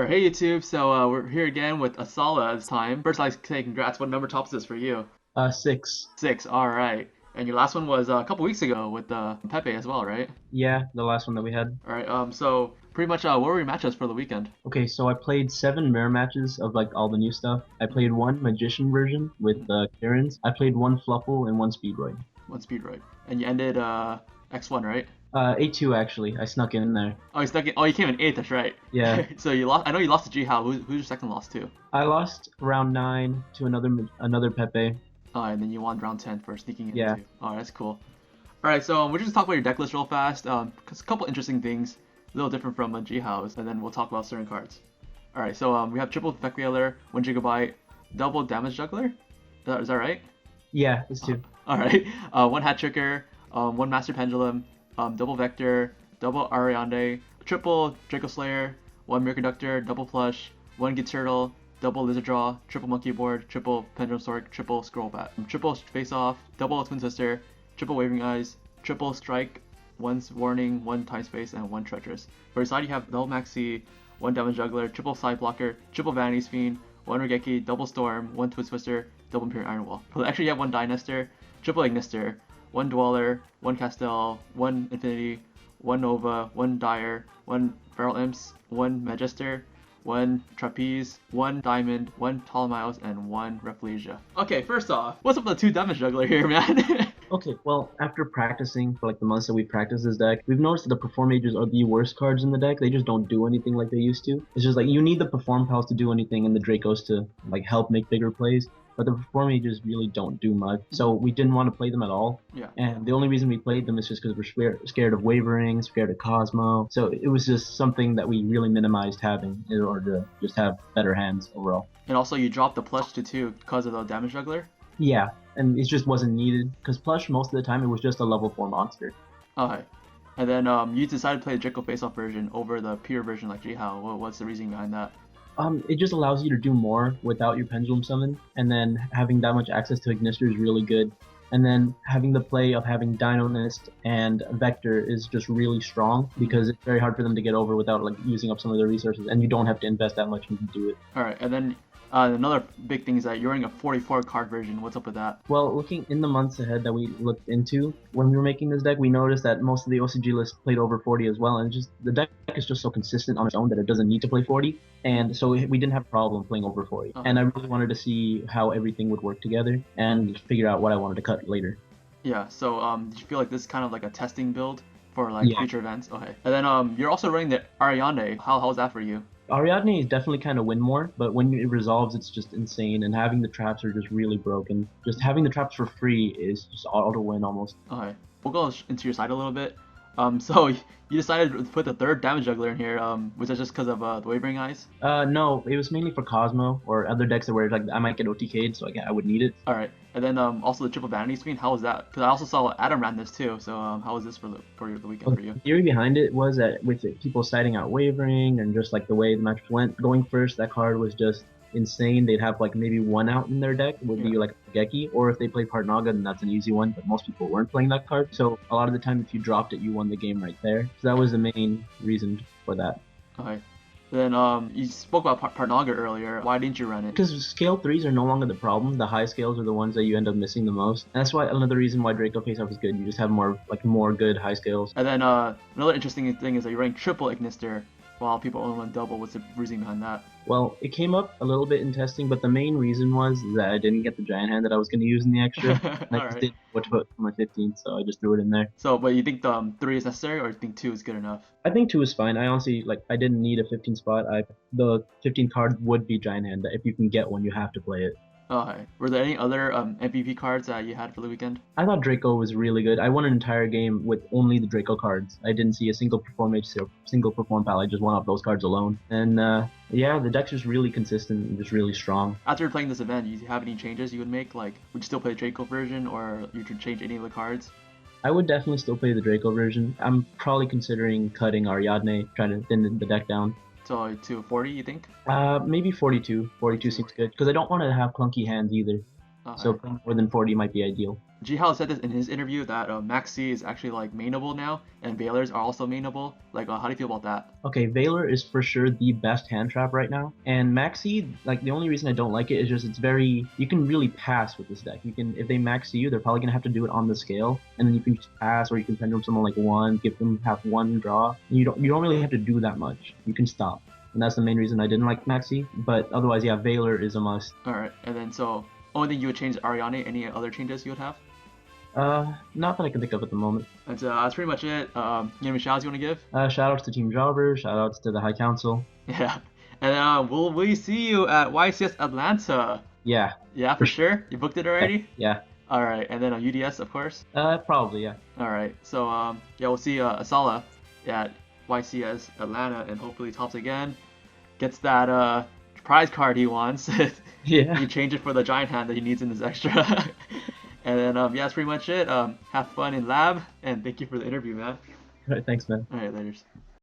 Or hey YouTube, so we're here again with Esala this time. First, I'd like to say congrats. What number tops this for you? 6. 6. All right. And your last one was a couple weeks ago with Pepe as well, right? Yeah, the last one that we had. All right. So pretty much, what were your matchups for the weekend? Okay, so I played 7 mirror matches of like all the new stuff. I played one magician version with Karen's. I played one Fluffal and one Speedroid. One Speedroid, and you ended X1, right? 8-2 actually. I snuck in there. Oh, you stuck in. Oh, you came in 8th. That's right. Yeah, So you lost. I know you lost to G How. Who's your second loss to? I lost round 9 to another Pepe. And then you won round 10 for sneaking in Yeah. too. Oh, that's cool. All right, so we're just gonna talk about your deck list real fast. Cause a couple interesting things, a little different from G House, and then we'll talk about certain cards. All right, so we have triple Vector, 1 GB, double damage juggler. Is that right? Yeah, it's 2. All right, one hat tricker, one master pendulum, double vector, double Ariande, triple Draco Slayer, one mirror conductor, double plush, one Git turtle, double lizard draw, triple monkey board, triple pendulum stork, triple scroll bat, triple face off, double twin sister, triple waving eyes, triple strike, one warning, one time space, and one treacherous. For your side, you have double maxi, one damage juggler, triple side blocker, triple vanity's fiend, one Regeki, double storm, one twin twister, double imperial iron wall. But actually, you have one dynester, triple ignister, one dweller, one castell, one infinity, one nova, one dire, one feral imps, one magister, one trapeze, one diamond, one Ptolemaios, and one Replegia. Okay, first off, what's up with the 2 damage juggler here, man? Okay, well, after practicing for like the months that we practiced this deck, we've noticed that the Perform Mages are the worst cards in the deck. They just don't do anything like they used to. It's just like you need the Perform Pals to do anything and the Dracos to like help make bigger plays. But the Perform Mages really don't do much. So we didn't want to play them at all. Yeah. And the only reason we played them is just because we're scared of Wavering, scared of Cosmo. So it was just something that we really minimized having in order to just have better hands overall. And also, you dropped the plush to 2 because of the damage juggler? Yeah, and it just wasn't needed because Plush most of the time it was just a level 4 monster. Okay. And then you decided to play the Draco face-off version over the pure version like Jihao. What's the reason behind that? It just allows you to do more without your pendulum summon, and then having that much access to Ignister is really good. And then having the play of having Dynamist and Vector is just really strong because it's very hard for them to get over without like using up some of their resources, and you don't have to invest that much into do it. Alright, and then another big thing is that you're running a 44 card version. What's up with that? Well, looking in the months ahead that we looked into when we were making this deck, we noticed that most of the OCG list played over 40 as well, and just the deck is just so consistent on its own that it doesn't need to play 40, and so we didn't have a problem playing over 40. And I really wanted to see how everything would work together and figure out what I wanted to cut later. Yeah, so did you feel like this is kind of like a testing build for like future events? Okay. And then you're also running the Ariande. How was that for you? Ariadne is definitely kind of win more, but when it resolves, it's just insane, and having the traps are just really broken. Just having the traps for free is just auto win almost. Okay, we'll go into your side a little bit. So you decided to put the 3rd damage juggler in here, was that just because of the Wavering Eyes? No, it was mainly for Cosmo or other decks where like I might get OTK'd, so I would need it. All right, and then also the triple vanity screen. How was that? Because I also saw Adam ran this too. So how was this for the weekend for you? The theory behind it was that with people citing out Wavering and just like the way the match went, going first, that card was just insane. They'd have like maybe 1 out in their deck would be like a Geki, or if they play Partnaga, then that's an easy one, but most people weren't playing that card, so a lot of the time if you dropped it, you won the game right there. So that was the main reason for that. Okay. Then you spoke about Partnaga earlier. Why didn't you run it? Because scale 3s are no longer the problem. The high scales are the ones that you end up missing the most. And that's why another reason why Draco face-off is good. You just have more good high scales. And then another interesting thing is that you're running triple Ignister while people only run double. What's the reason behind that? Well, it came up a little bit in testing, but the main reason was that I didn't get the giant hand that I was going to use in the extra. And I just didn't know what to put for my 15th, so I just threw it in there. So, but you think the 3 is necessary, or you think 2 is good enough? I think 2 is fine. I honestly, I didn't need a 15 spot. The 15 card would be giant hand. If you can get one, you have to play it. Okay. Were there any other MVP cards that you had for the weekend? I thought Draco was really good. I won an entire game with only the Draco cards. I didn't see a single Perform Mage, single Perform Pal. I just won off those cards alone. And yeah, the deck's just really consistent and just really strong. After playing this event, do you have any changes you would make? Like, would you still play the Draco version, or you could change any of the cards? I would definitely still play the Draco version. I'm probably considering cutting Ariadne, trying to thin the deck down. So to 40, you think? Maybe 42. 42 seems good, because I don't want to have clunky hands either. So playing more than 40 might be ideal. Jihao said this in his interview that Maxi is actually like mainable now, and Veilers are also mainable. Like, how do you feel about that? Okay, Valor is for sure the best hand trap right now. And Maxi, like the only reason I don't like it is just it's very you can really pass with this deck. You can if they max you, they're probably gonna have to do it on the scale, and then you can just pass or you can pendulum someone like one, give them have one draw. You don't really have to do that much. You can stop. And that's the main reason I didn't like Maxi. But otherwise, yeah, Valor is a must. All right, and then so only thing you would change is Ariane. Any other changes you would have? Not that I can think of at the moment. That's pretty much it. Any shout outs you want to give? Shout outs to Team Jobber, shout outs to the High Council. Yeah. And will we see you at YCS Atlanta? Yeah. Yeah, for sure. You booked it already? Yeah. All right, and then UDS, of course. Probably, yeah. All right, so yeah, we'll see Esala at YCS Atlanta, and hopefully tops again. Gets that prize card he wants. Yeah. You change it for the giant hand that he needs in his extra. And then yeah, that's pretty much it. Have fun in lab, and thank you for the interview, man. All right, thanks, man. All right, later.